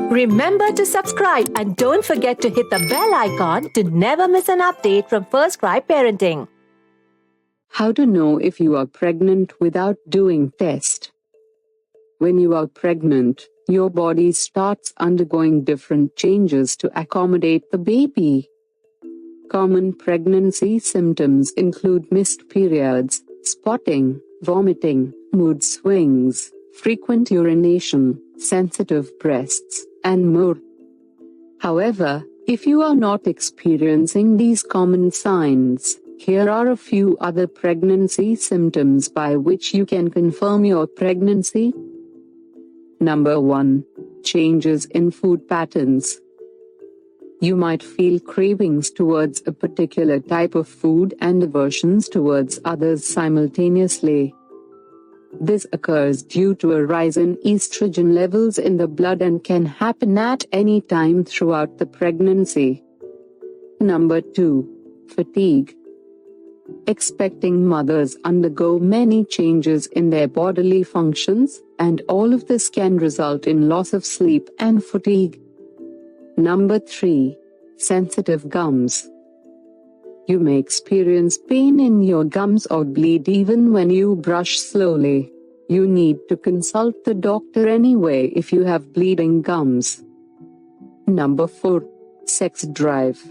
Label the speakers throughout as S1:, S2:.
S1: Remember to subscribe and don't forget to hit the bell icon to never miss an update from First Cry Parenting.
S2: How to know if you are pregnant without doing test. When you are pregnant, your body starts undergoing different changes to accommodate the baby. Common pregnancy symptoms include missed periods, spotting, vomiting, mood swings, frequent urination, sensitive breasts, and more. However, if you are not experiencing these common signs, here are a few other pregnancy symptoms by which you can confirm your pregnancy. Number 1. Changes in food patterns. You might feel cravings towards a particular type of food and aversions towards others simultaneously. This occurs due to a rise in estrogen levels in the blood and can happen at any time throughout the pregnancy. Number 2. Fatigue. Expecting mothers undergo many changes in their bodily functions, and all of this can result in loss of sleep and fatigue. Number 3. Sensitive gums. You may experience pain in your gums or bleed even when you brush slowly. You need to consult the doctor anyway if you have bleeding gums. Number 4. Sex drive.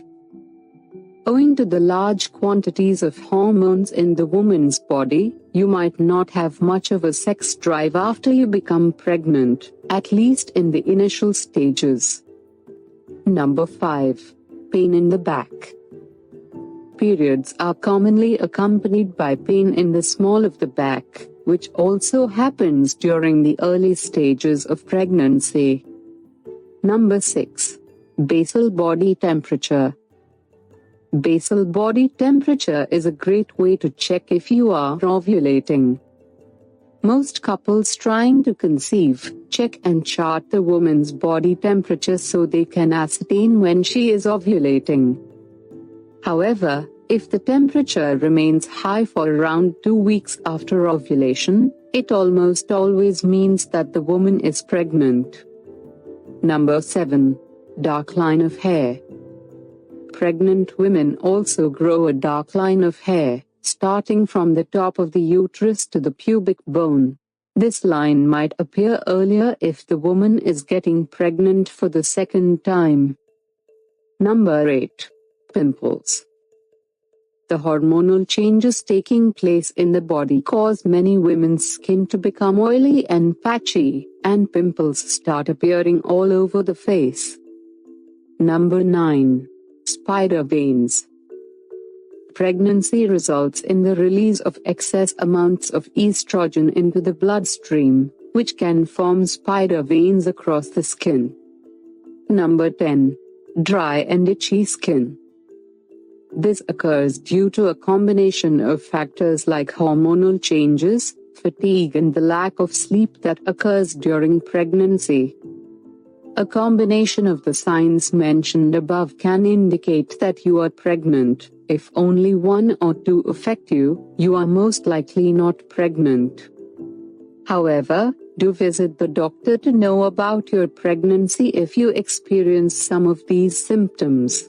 S2: Owing to the large quantities of hormones in the woman's body, you might not have much of a sex drive after you become pregnant, at least in the initial stages. Number 5. Pain in the back. Periods are commonly accompanied by pain in the small of the back, which also happens during the early stages of pregnancy. Number 6. Basal body temperature. Basal body temperature is a great way to check if you are ovulating. Most couples trying to conceive check and chart the woman's body temperature so they can ascertain when she is ovulating. However, if the temperature remains high for around 2 weeks after ovulation, it almost always means that the woman is pregnant. Number 7. Dark line of hair. Pregnant women also grow a dark line of hair, starting from the top of the uterus to the pubic bone. This line might appear earlier if the woman is getting pregnant for the second time. Number 8. Pimples. The hormonal changes taking place in the body cause many women's skin to become oily and patchy, and pimples start appearing all over the face. Number 9. Spider veins. Pregnancy results in the release of excess amounts of estrogen into the bloodstream, which can form spider veins across the skin. Number 10. Dry and itchy skin. This occurs due to a combination of factors like hormonal changes, fatigue, and the lack of sleep that occurs during pregnancy. A combination of the signs mentioned above can indicate that you are pregnant. If only 1 or 2 affect you, you are most likely not pregnant. However, do visit the doctor to know about your pregnancy if you experience some of these symptoms.